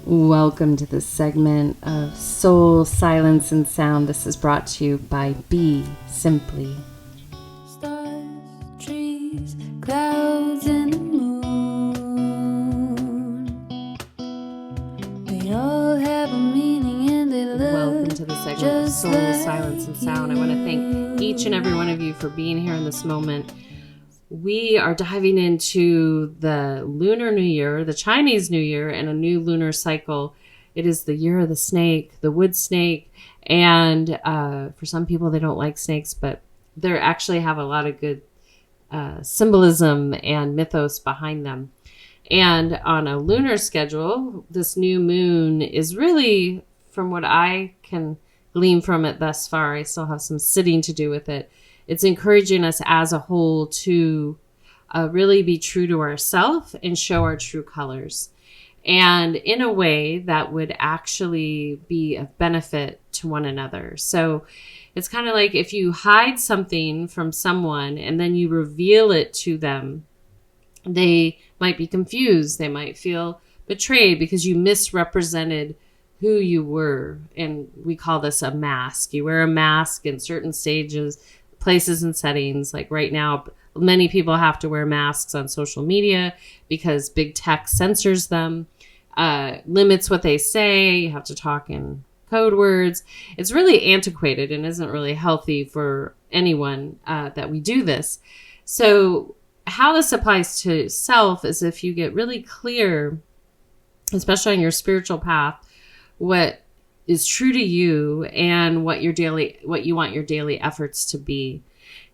Welcome to this segment of Soul, Silence, and Sound. This is brought to you by BeSimply. Stars, trees, clouds, and the moon. They all have a meaning and they look. Welcome to the segment of Soul, Silence, and Sound. I want to thank each and every one of you for being here in this moment. We are diving into the Lunar New Year, the Chinese New Year, and a new lunar cycle. It is the year of the snake, the wood snake, and for some people they don't like snakes, but they actually have a lot of good symbolism and mythos behind them. And on a lunar schedule, this new moon is really, from what I can glean from it thus far, I still have some sitting to do with it. It's encouraging us as a whole to really be true to ourselves and show our true colors. And in a way that would actually be of benefit to one another. So it's kind of like if you hide something from someone and then you reveal it to them, they might be confused. They might feel betrayed because you misrepresented who you were. And we call this a mask. You wear a mask in certain stages, places and settings. Like right now, many people have to wear masks on social media because big tech censors them, limits what they say. You have to talk in code words. It's really antiquated and isn't really healthy for anyone that we do this. So how this applies to self is if you get really clear, especially on your spiritual path, what is true to you and what you want your daily efforts to be.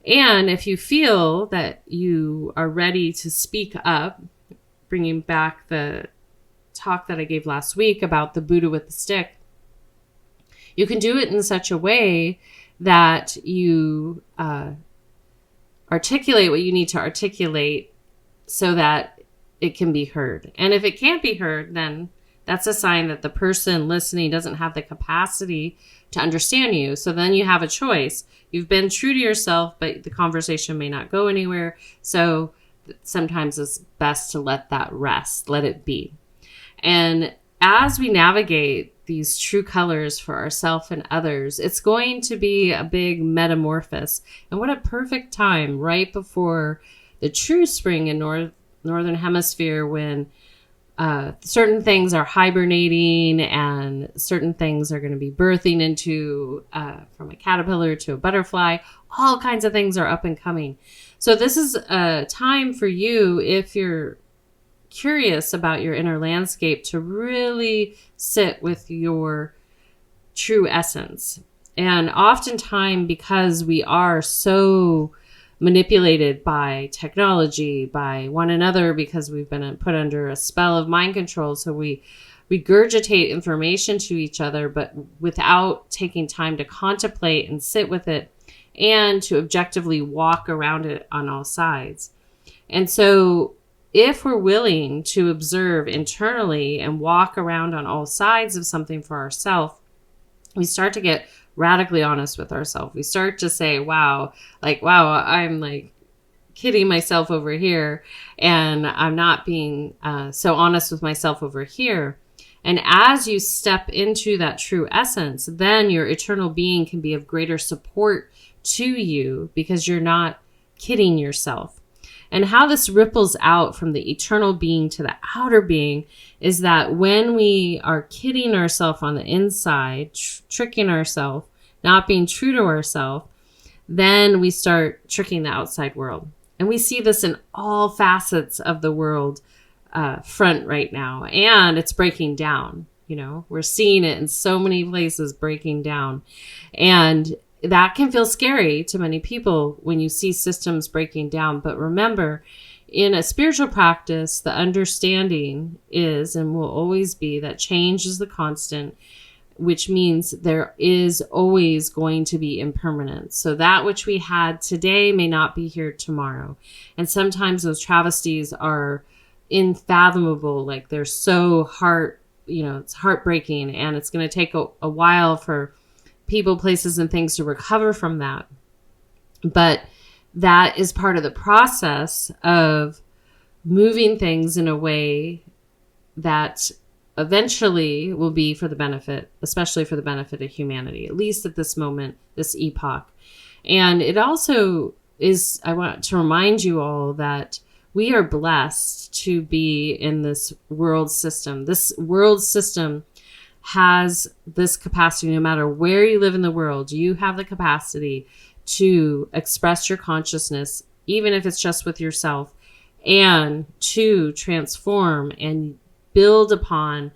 And if you feel that you are ready to speak up, bringing back the talk that I gave last week about the Buddha with the stick, you can do it in such a way that you articulate what you need to articulate so that it can be heard. And if it can't be heard, then that's a sign that the person listening doesn't have the capacity to understand you. So then you have a choice. You've been true to yourself, but the conversation may not go anywhere. So sometimes it's best to let that rest, let it be. And as we navigate these true colors for ourselves and others, it's going to be a big metamorphosis. And what a perfect time right before the true spring in Northern Hemisphere when certain things are hibernating and certain things are going to be birthing into from a caterpillar to a butterfly. All kinds of things are up and coming. So this is a time for you, if you're curious about your inner landscape, to really sit with your true essence. And oftentimes, because we are so manipulated by technology, by one another, because we've been put under a spell of mind control. So we regurgitate information to each other, but without taking time to contemplate and sit with it and to objectively walk around it on all sides. And so if we're willing to observe internally and walk around on all sides of something for ourselves, we start to get radically honest with ourselves. We start to say, wow, I'm like kidding myself over here, and I'm not being so honest with myself over here. And as you step into that true essence, then your eternal being can be of greater support to you because you're not kidding yourself. And how this ripples out from the eternal being to the outer being is that when we are kidding ourselves on the inside, tricking ourselves, not being true to ourselves, then we start tricking the outside world. And we see this in all facets of the world front right now. And it's breaking down. We're seeing it in so many places breaking down. And that can feel scary to many people when you see systems breaking down. But remember, in a spiritual practice, the understanding is and will always be that change is the constant, which means there is always going to be impermanence. So that which we had today may not be here tomorrow. And sometimes those travesties are unfathomable. Like they're so it's heartbreaking, and it's going to take a while for people, places, and things to recover from that. But that is part of the process of moving things in a way that eventually will be for the benefit, especially for the benefit of humanity, at least at this moment, this epoch. And it also is, I want to remind you all that we are blessed to be in this world system. This world system has this capacity, no matter where you live in the world, you have the capacity to express your consciousness, even if it's just with yourself, and to transform and build upon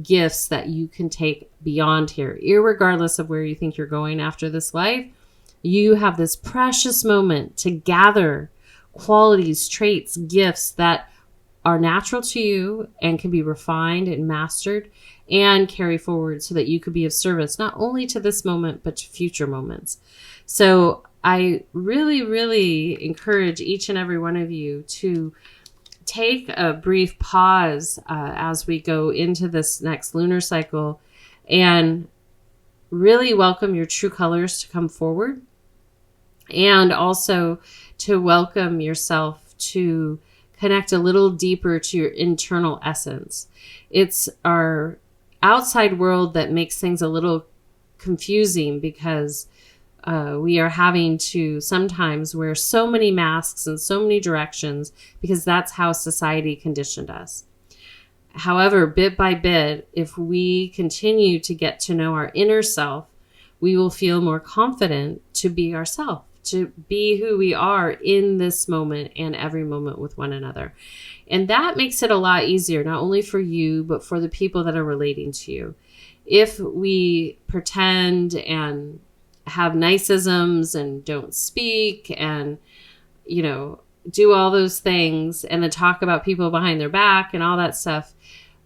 gifts that you can take beyond here. Irregardless of where you think you're going after this life, you have this precious moment to gather qualities, traits, gifts that are natural to you and can be refined and mastered and carry forward so that you could be of service, not only to this moment, but to future moments. So I really, really encourage each and every one of you to take a brief pause as we go into this next lunar cycle and really welcome your true colors to come forward, and also to welcome yourself to connect a little deeper to your internal essence. It's our outside world that makes things a little confusing because we are having to sometimes wear so many masks in so many directions because that's how society conditioned us. However, bit by bit, if we continue to get to know our inner self, we will feel more confident to be ourselves, to be who we are in this moment and every moment with one another. And that makes it a lot easier, not only for you, but for the people that are relating to you. If we pretend and have niceisms and don't speak and, do all those things and then talk about people behind their back and all that stuff,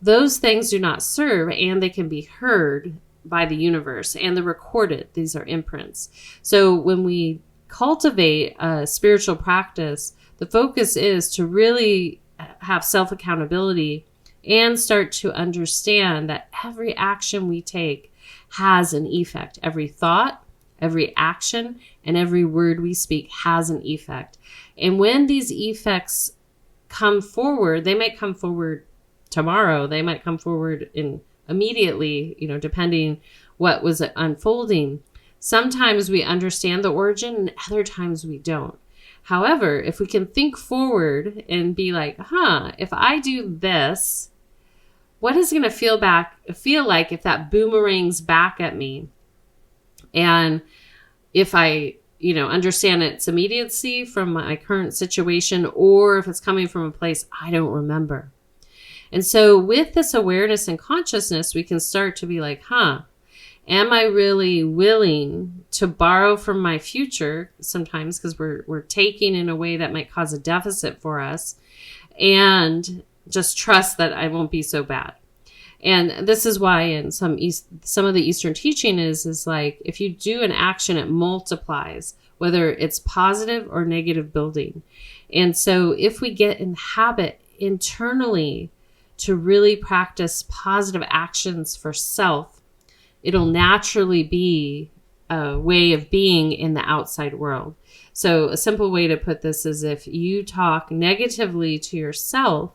those things do not serve, and they can be heard by the universe and they're recorded. These are imprints. So when we cultivate a spiritual practice, the focus is to really have self-accountability and start to understand that every action we take has an effect. Every thought, every action, and every word we speak has an effect. And when these effects come forward, they might come forward tomorrow, they might come forward immediately, depending what was unfolding. Sometimes we understand the origin and other times we don't. However, if we can think forward and be like, if I do this, what is it going to feel like if that boomerangs back at me? And if I, understand its immediacy from my current situation, or if it's coming from a place I don't remember. And so with this awareness and consciousness, we can start to be like, am I really willing to borrow from my future sometimes, because we're taking in a way that might cause a deficit for us, and just trust that I won't be so bad. And this is why in some of the Eastern teaching is like, if you do an action, it multiplies, whether it's positive or negative building. And so if we get in habit internally to really practice positive actions for self, it'll naturally be a way of being in the outside world. So a simple way to put this is, if you talk negatively to yourself,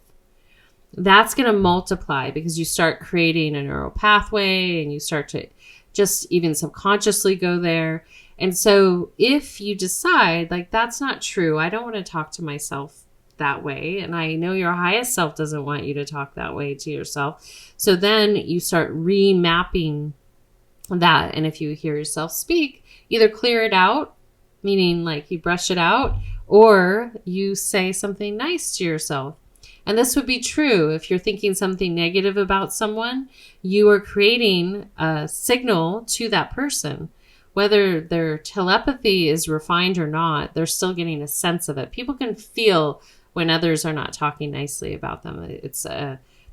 that's going to multiply because you start creating a neural pathway and you start to just even subconsciously go there. And so if you decide like, that's not true, I don't want to talk to myself that way, and I know your highest self doesn't want you to talk that way to yourself, so then you start remapping that. And if you hear yourself speak, either clear it out, meaning like you brush it out, or you say something nice to yourself. And this would be true if you're thinking something negative about someone, you are creating a signal to that person. Whether their telepathy is refined or not, they're still getting a sense of it. People can feel when others are not talking nicely about them.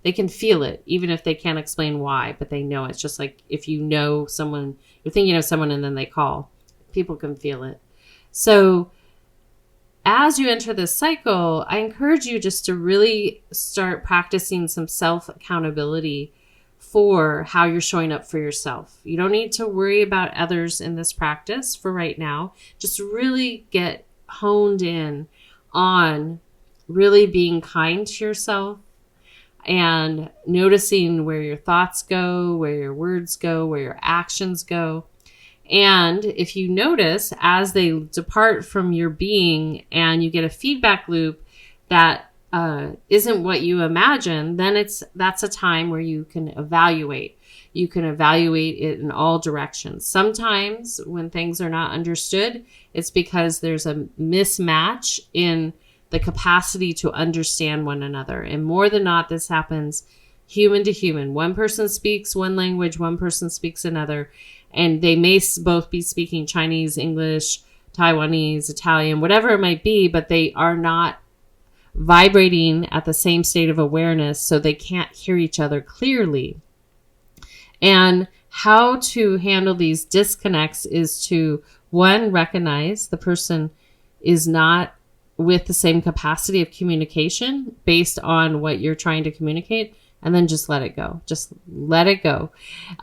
They can feel it, even if they can't explain why, but they know. It's just like if you know someone, you're thinking of someone and then they call, people can feel it. So as you enter this cycle, I encourage you just to really start practicing some self-accountability for how you're showing up for yourself. You don't need to worry about others in this practice for right now. Just really get honed in on really being kind to yourself, and noticing where your thoughts go, where your words go, where your actions go. And if you notice as they depart from your being and you get a feedback loop that isn't what you imagine, then that's a time where you can evaluate. You can evaluate it in all directions. Sometimes when things are not understood, it's because there's a mismatch in the capacity to understand one another. And more than not, this happens human to human. One person speaks one language, one person speaks another, and they may both be speaking Chinese, English, Taiwanese, Italian, whatever it might be, but they are not vibrating at the same state of awareness, so they can't hear each other clearly. And how to handle these disconnects is to, one, recognize the person is not with the same capacity of communication based on what you're trying to communicate, and then just let it go. Just let it go.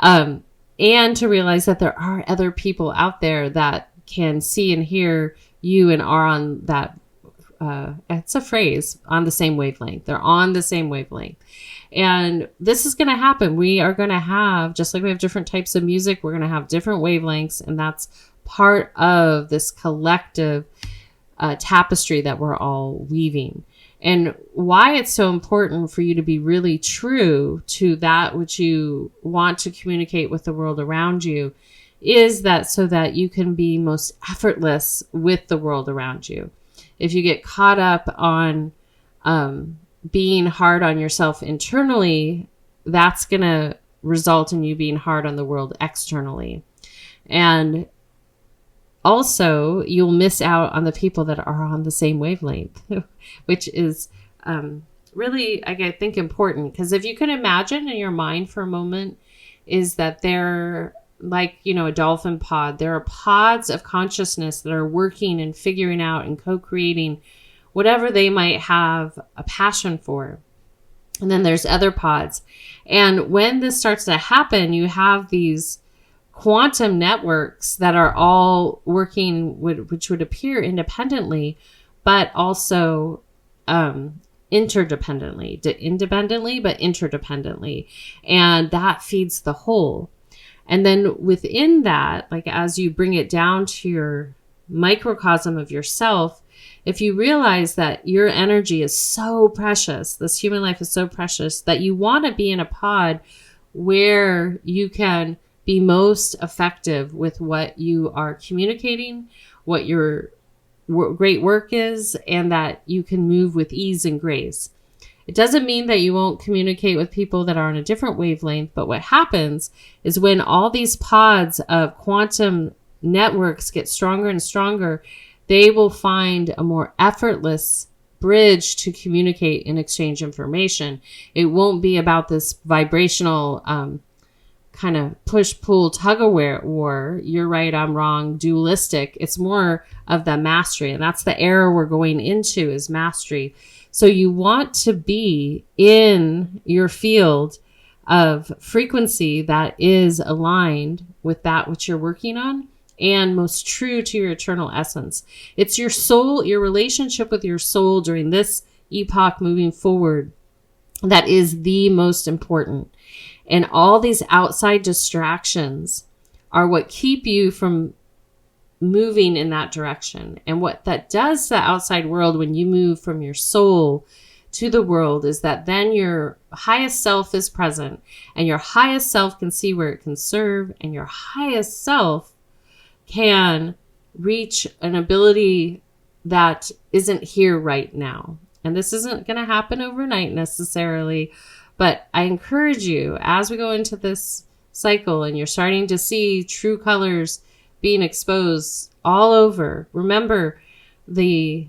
And to realize that there are other people out there that can see and hear you and are on that, it's a phrase, on the same wavelength. They're on the same wavelength. And this is going to happen. We are going to have, just like we have different types of music, we're going to have different wavelengths. And that's part of this collective tapestry that we're all weaving. And why it's so important for you to be really true to that which you want to communicate with the world around you is that so that you can be most effortless with the world around you. If you get caught up on being hard on yourself internally, that's going to result in you being hard on the world externally. And also, you'll miss out on the people that are on the same wavelength, which is really, I think, important. Because if you can imagine in your mind for a moment, is that they're like, a dolphin pod. There are pods of consciousness that are working and figuring out and co-creating whatever they might have a passion for. And then there's other pods. And when this starts to happen, you have these quantum networks that are all working, which would appear independently, but also interdependently, but interdependently. And that feeds the whole. And then within that, like as you bring it down to your microcosm of yourself, if you realize that your energy is so precious, this human life is so precious, that you want to be in a pod where you can be most effective with what you are communicating, what your great work is, and that you can move with ease and grace. It doesn't mean that you won't communicate with people that are on a different wavelength, but what happens is when all these pods of quantum networks get stronger and stronger, they will find a more effortless bridge to communicate and exchange information. It won't be about this vibrational kind of push-pull tug-of-war, you're right, I'm wrong, dualistic. It's more of the mastery, and that's the era we're going into, is mastery. So you want to be in your field of frequency that is aligned with that which you're working on and most true to your eternal essence. It's your soul, your relationship with your soul during this epoch moving forward that is the most important. And all these outside distractions are what keep you from moving in that direction. And what that does to the outside world when you move from your soul to the world is that then your highest self is present, and your highest self can see where it can serve, and your highest self can reach an ability that isn't here right now. And this isn't going to happen overnight necessarily, but I encourage you, as we go into this cycle and you're starting to see true colors being exposed all over, remember the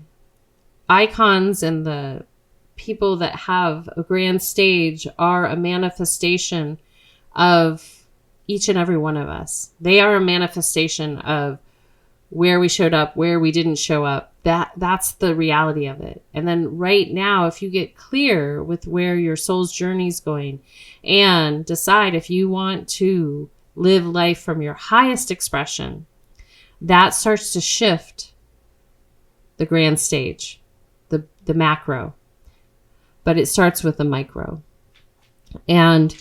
icons and the people that have a grand stage are a manifestation of each and every one of us. They are a manifestation of where we showed up, where we didn't show up. That's the reality of it. And then right now, if you get clear with where your soul's journey is going and decide if you want to live life from your highest expression, that starts to shift the grand stage, the macro. But it starts with the micro. And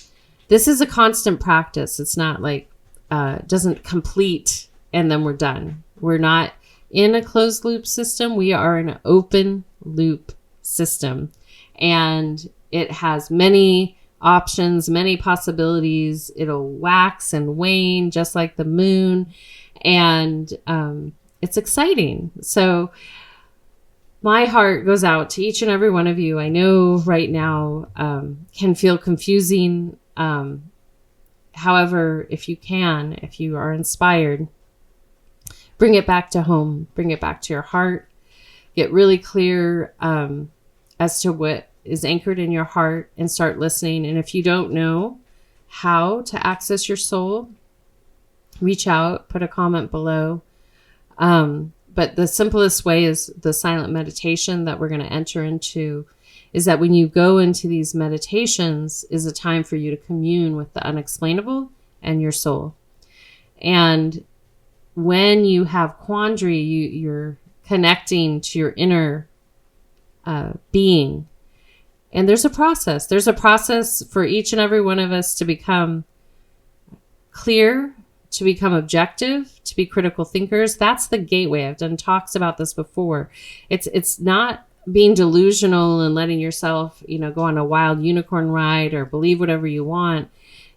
this is a constant practice. It's not like, doesn't complete and then we're done. We're not in a closed loop system. We are in an open loop system. And it has many options, many possibilities. It'll wax and wane just like the moon. And it's exciting. So my heart goes out to each and every one of you. I know right now can feel confusing. However, if you are inspired, bring it back to home, bring it back to your heart, get really clear as to what is anchored in your heart and start listening. And if you don't know how to access your soul, reach out, put a comment below. But the simplest way is the silent meditation that we're going to enter into, is that when you go into these meditations is a time for you to commune with the unexplainable and your soul. And when you have quandary, you're connecting to your inner being. And there's a process. There's a process for each and every one of us to become clear, to become objective, to be critical thinkers. That's the gateway. I've done talks about this before. It's not being delusional and letting yourself, go on a wild unicorn ride or believe whatever you want.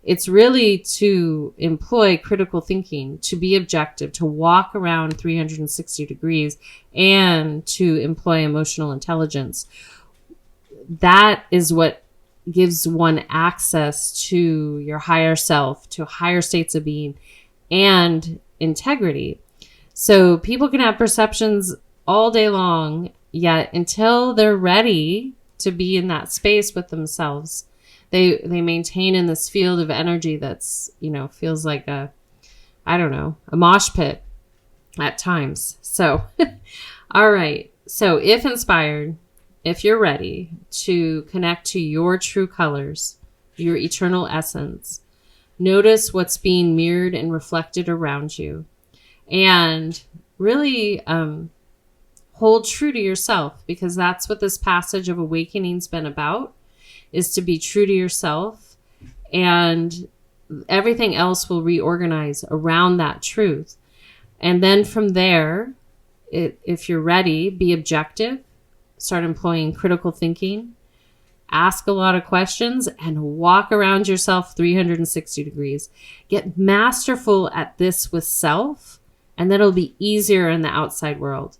It's really to employ critical thinking, to be objective, to walk around 360 degrees, and to employ emotional intelligence. That is what gives one access to your higher self, to higher states of being, and integrity. So people can have perceptions all day long, yet until they're ready to be in that space with themselves, they maintain in this field of energy that's, feels like a mosh pit at times. So, all right. So if inspired, if you're ready to connect to your true colors, your eternal essence, notice what's being mirrored and reflected around you, and really hold true to yourself, because that's what this passage of awakening's been about, is to be true to yourself, and everything else will reorganize around that truth. And then from there, if you're ready, be objective, start employing critical thinking, ask a lot of questions, and walk around yourself 360 degrees. Get masterful at this with self, and then it'll be easier in the outside world.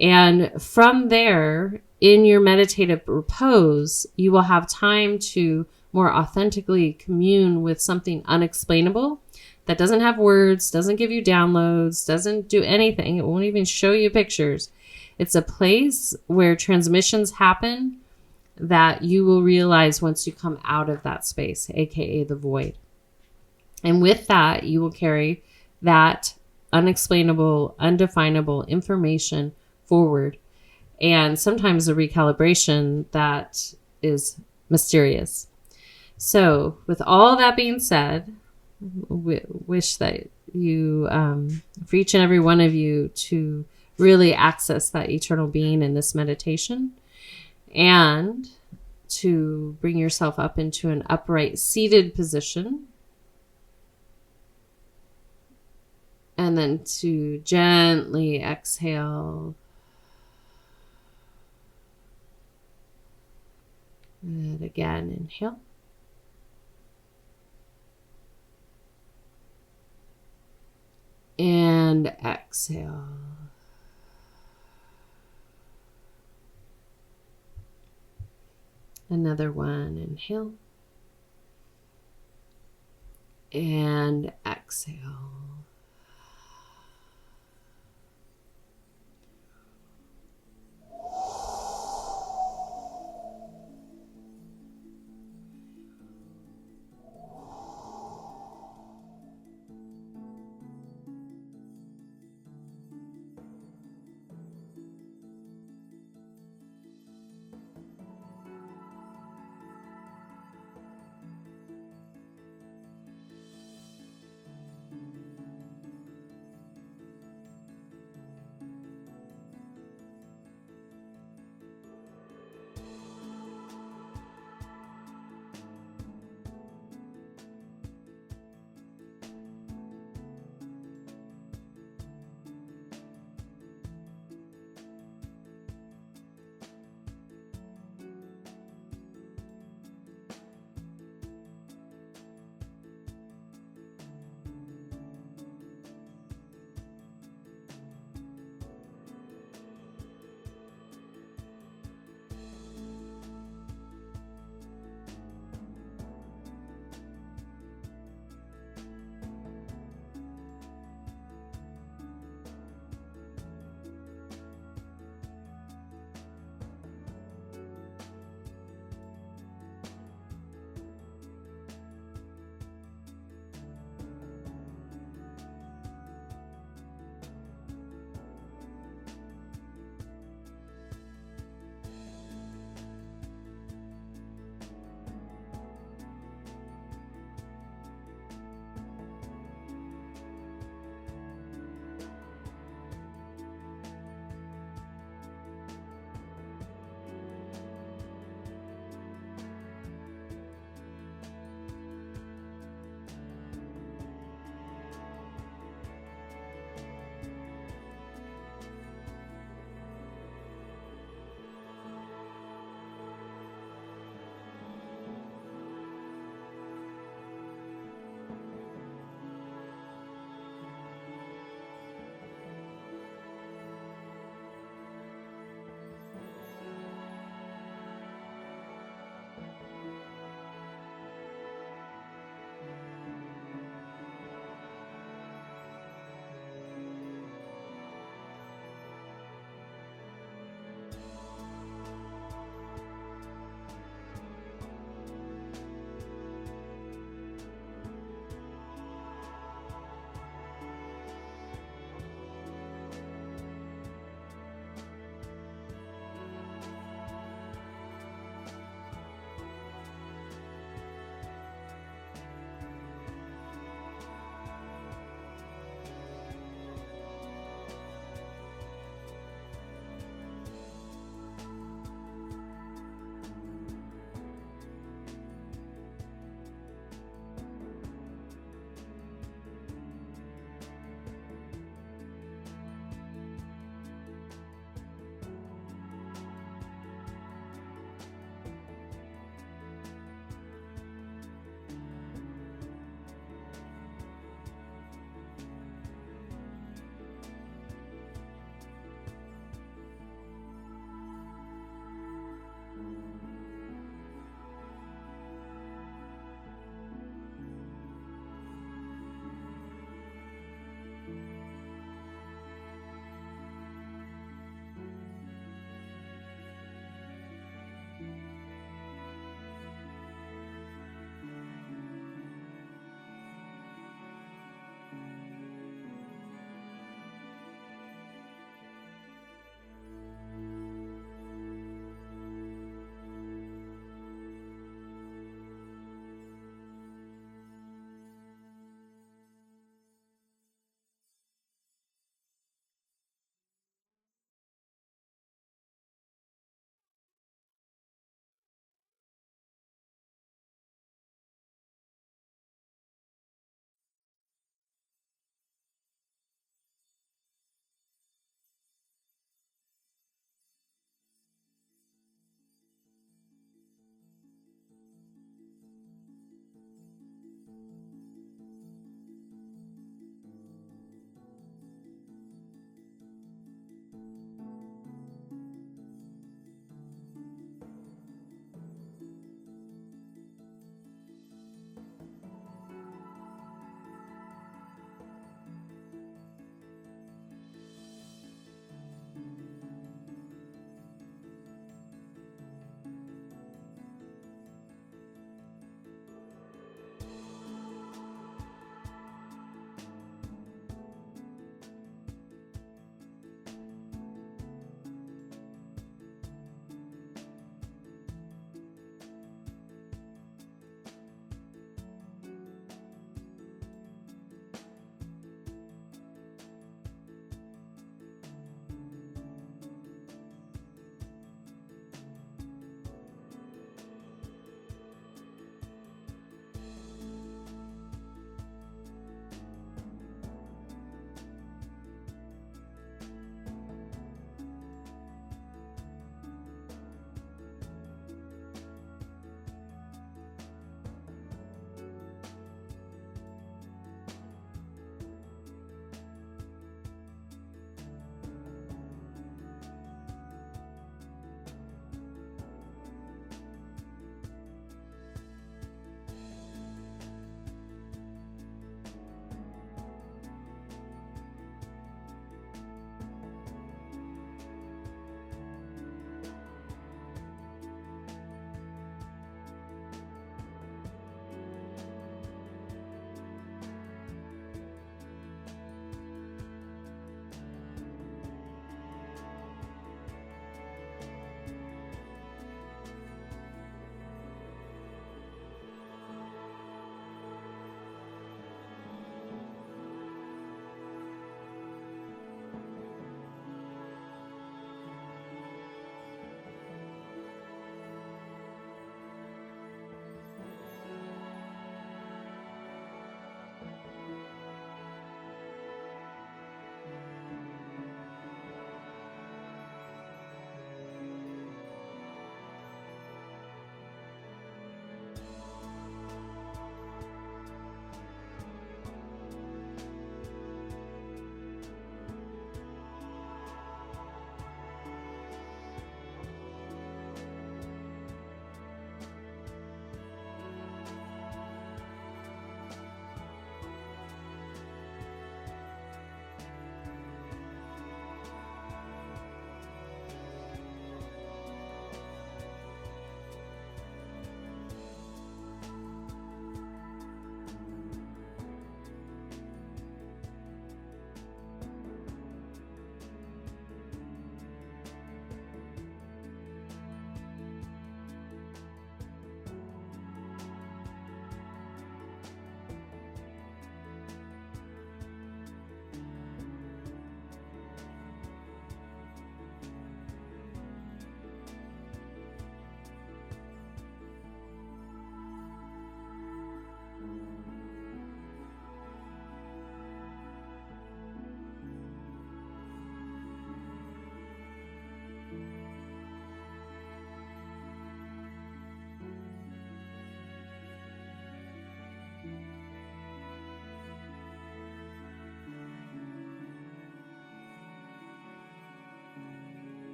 And from there, in your meditative repose, you will have time to more authentically commune with something unexplainable that doesn't have words, doesn't give you downloads, doesn't do anything. It won't even show you pictures. It's a place where transmissions happen that you will realize once you come out of that space, aka the void. And with that, you will carry that unexplainable, undefinable information forward. And sometimes a recalibration that is mysterious. So with all that being said, wish that you, for each and every one of you, to really access that eternal being in this meditation, and to bring yourself up into an upright seated position, and then to gently exhale. And again, inhale. And exhale. Another one, inhale. And exhale.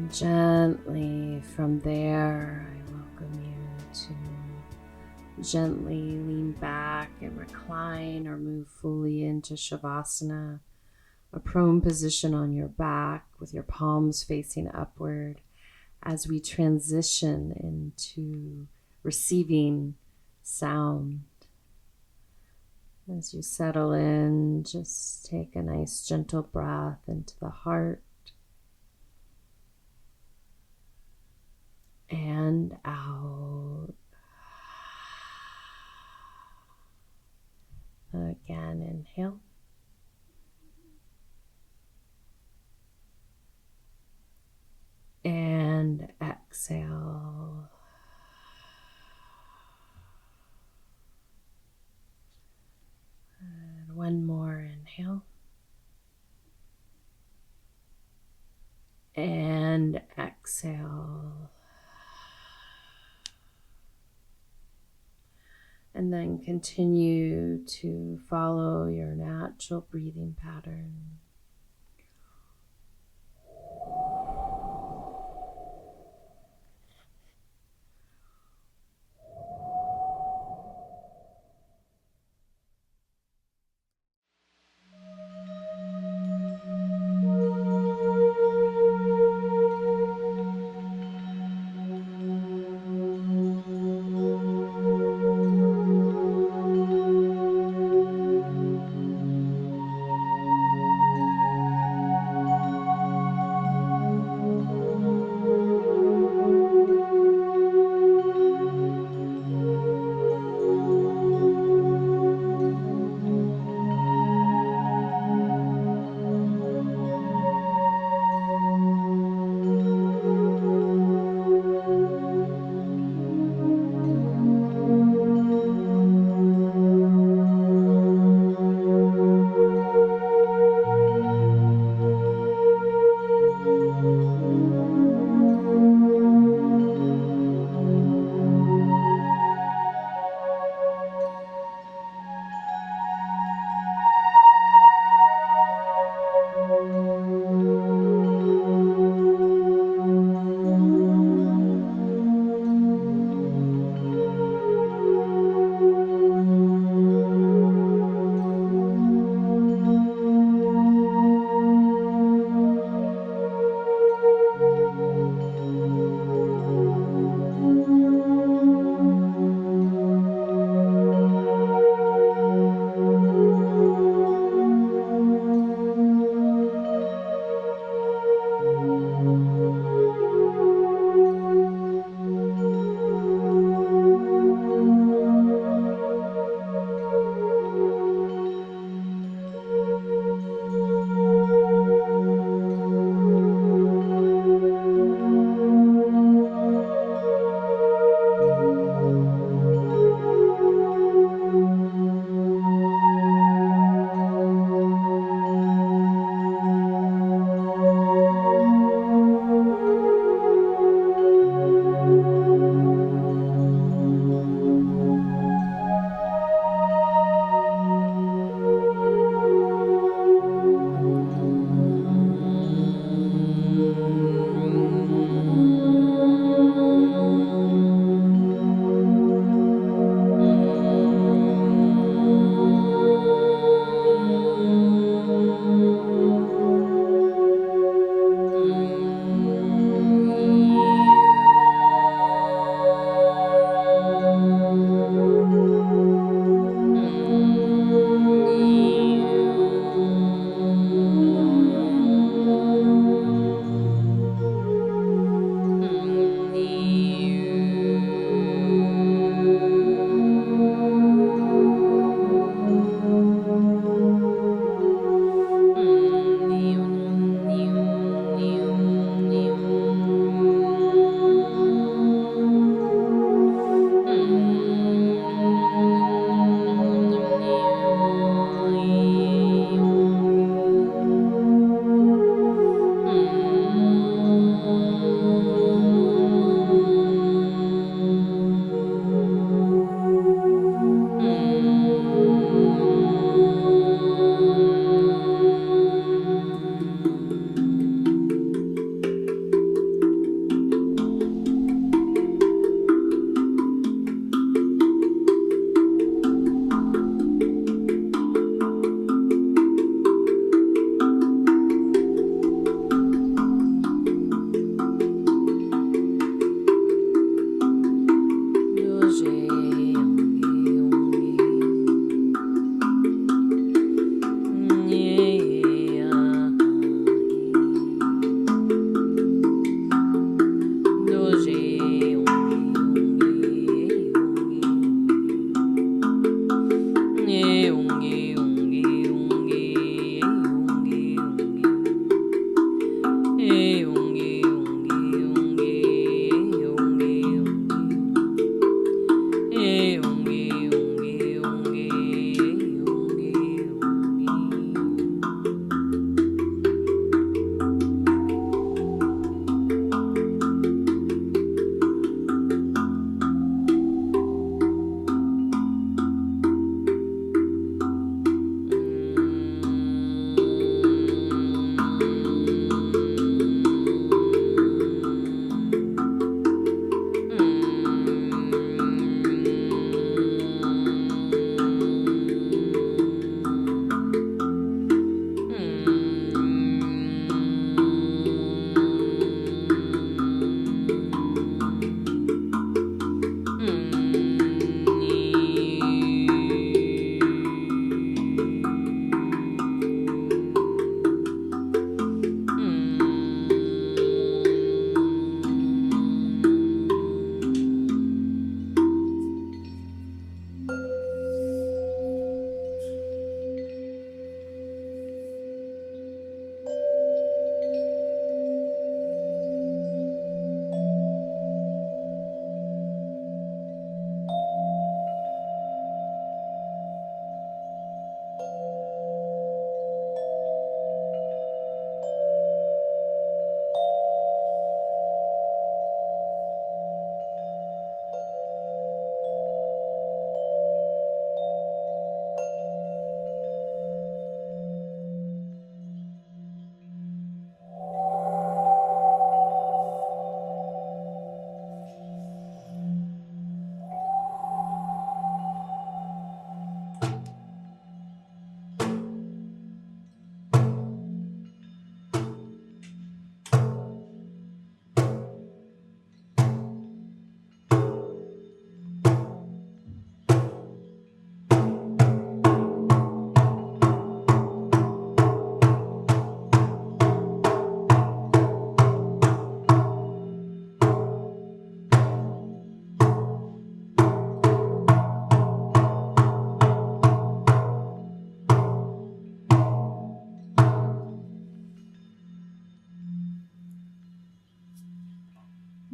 And gently from there, I welcome you to gently lean back and recline or move fully into Shavasana, a prone position on your back with your palms facing upward as we transition into receiving sound. As you settle in, just take a nice gentle breath into the heart and out. Again, inhale. And exhale. And one more inhale. And exhale. And then continue to follow your natural breathing pattern.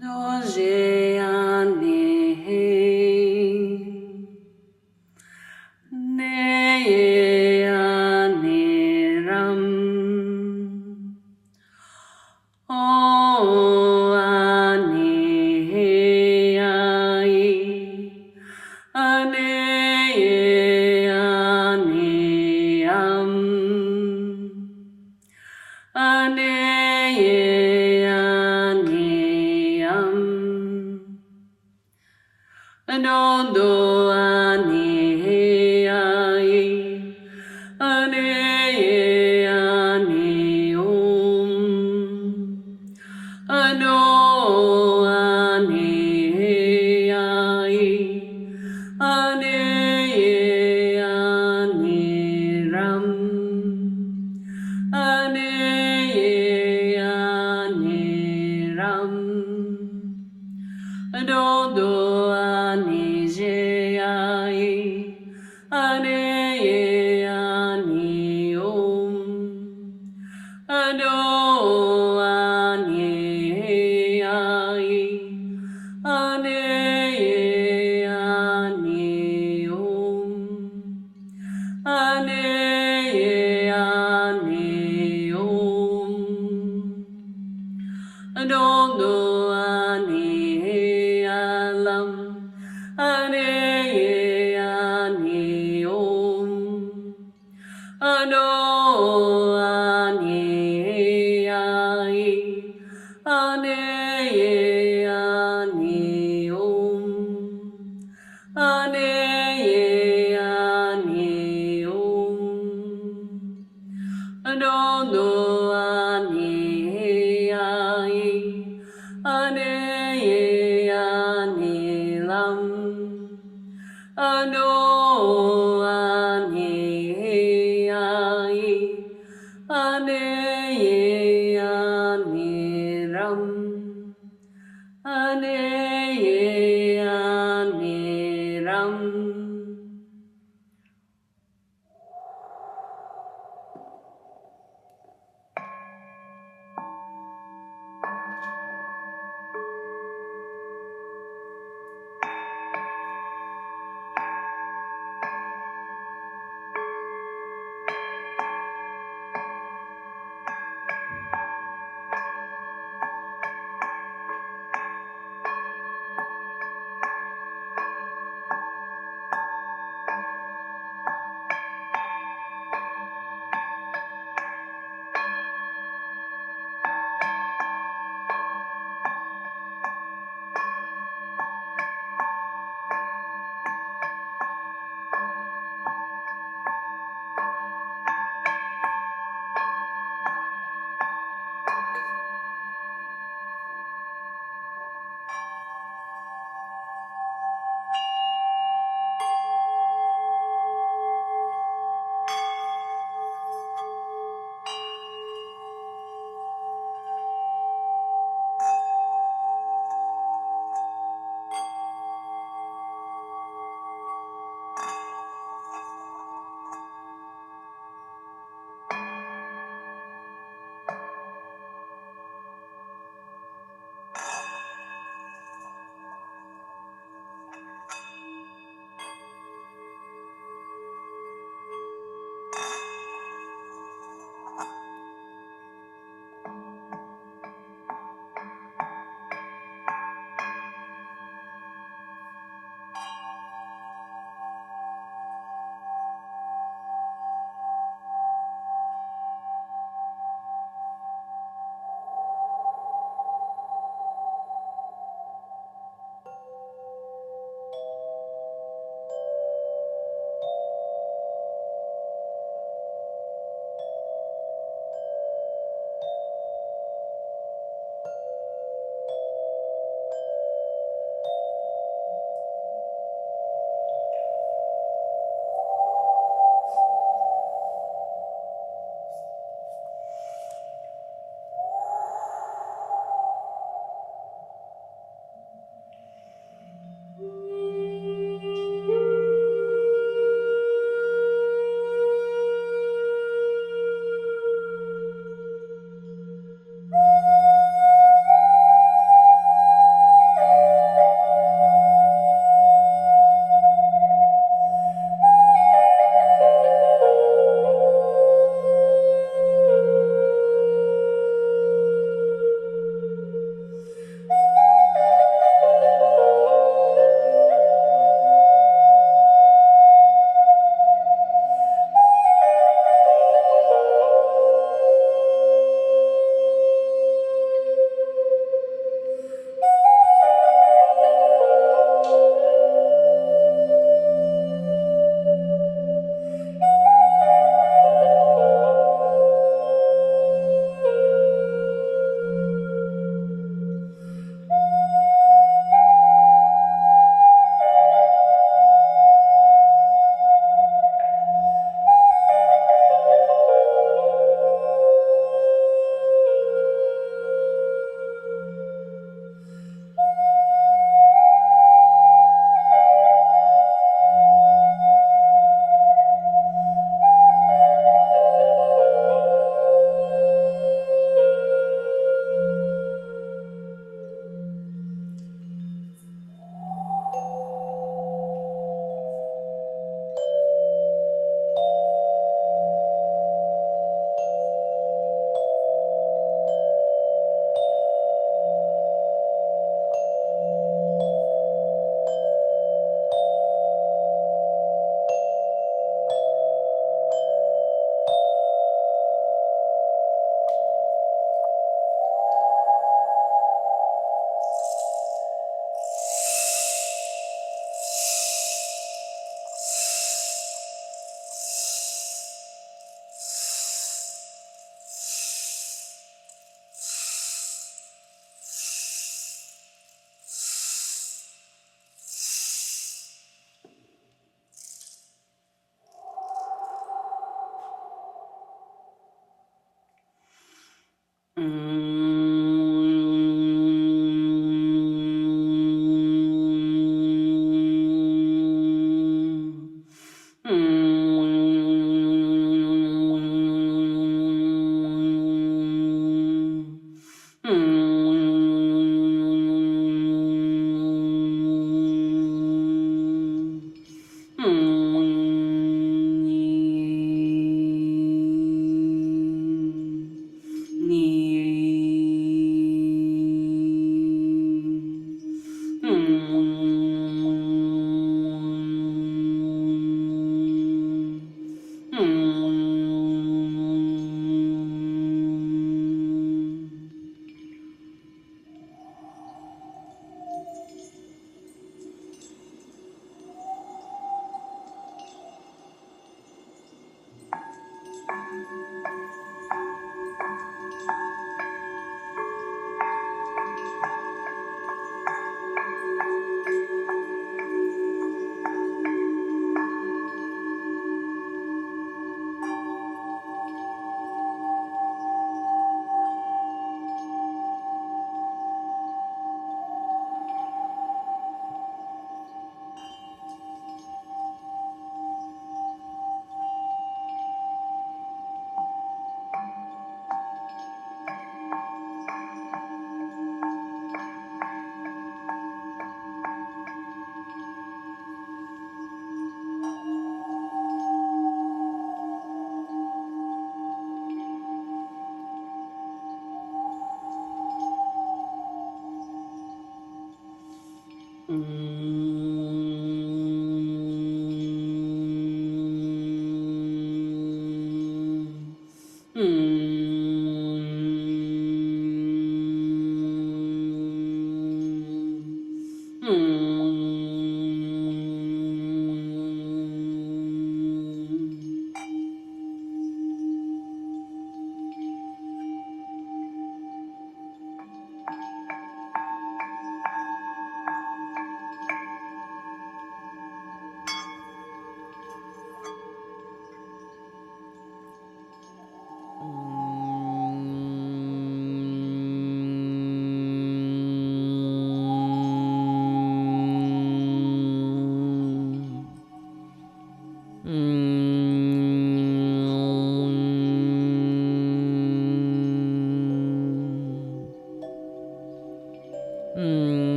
Doje ane ne ane ram o ane ai ane ane am ane Anondo ane ai, ane ane om, ano ane ai, ane ane ram, ane ane ram, anondo ane je ai, ane ane om, ano ane ai, ane ane om, ane ane om, anondo ane alam, ane ane om, ano ane ai, ane ane om, ane ane om, anondo ane ai, ane ane lam, ano ane ai, ane ane ram, ane ane ram.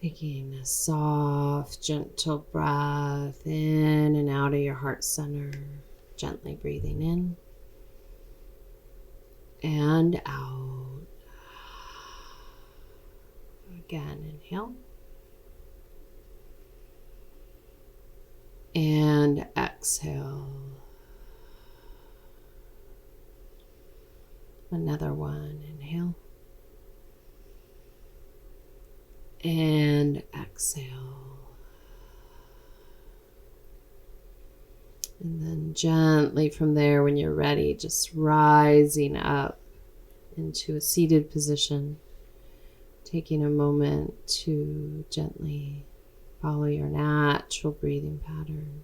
Taking a soft, gentle breath in and out of your heart center. Gently breathing in and out. Again, inhale. And exhale. Another one. Inhale. And exhale. And then gently from there, when you're ready, just rising up into a seated position, taking a moment to gently follow your natural breathing pattern.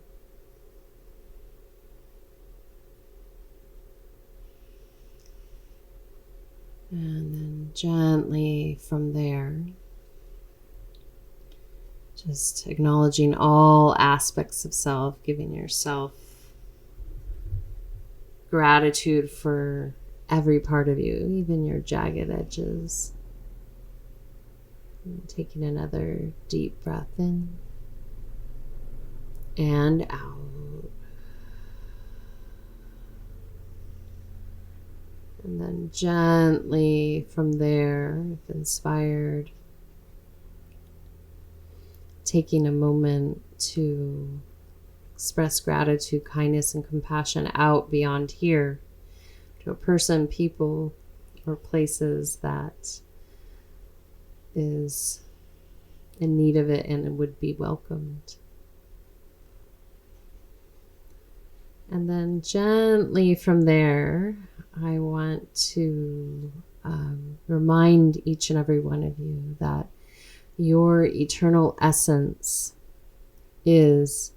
And then gently from there, just acknowledging all aspects of self, giving yourself gratitude for every part of you, even your jagged edges. And taking another deep breath in and out. And then gently from there, if inspired, taking a moment to express gratitude, kindness, and compassion out beyond here to a person, people, or places that is in need of it and would be welcomed. And then gently from there, I want to remind each and every one of you that your eternal essence is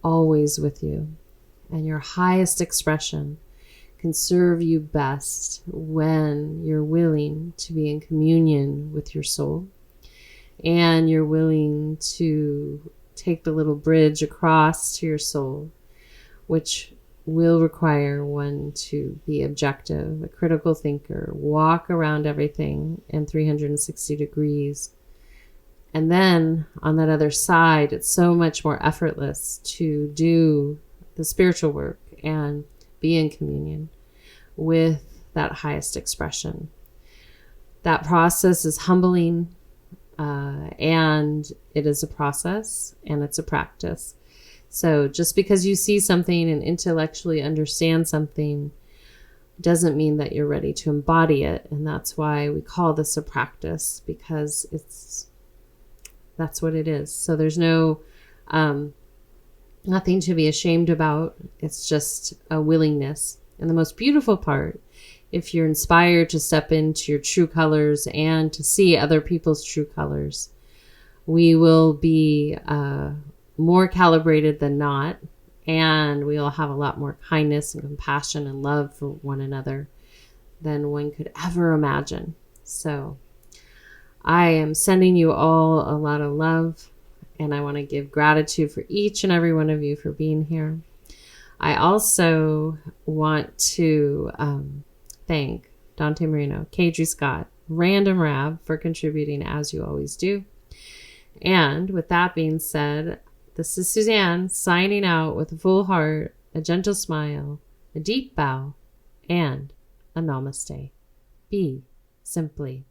always with you, and your highest expression can serve you best when you're willing to be in communion with your soul, and you're willing to take the little bridge across to your soul, which will require one to be objective, a critical thinker, walk around everything in 360 degrees. And then on that other side, it's so much more effortless to do the spiritual work and be in communion with that highest expression. That process is humbling, and it is a process and it's a practice. So just because you see something and intellectually understand something doesn't mean that you're ready to embody it. And that's why we call this a practice, because that's what it is. So there's no nothing to be ashamed about. It's just a willingness. And the most beautiful part, if you're inspired to step into your true colors and to see other people's true colors, we will be more calibrated than not, and we will have a lot more kindness and compassion and love for one another than one could ever imagine. So I am sending you all a lot of love, and I want to give gratitude for each and every one of you for being here. I also want to thank Dante Marino, Kadri Scott, Random Rab for contributing as you always do. And with that being said, this is Suzanne signing out with a full heart a gentle smile, a deep bow, and a namaste. Be simply.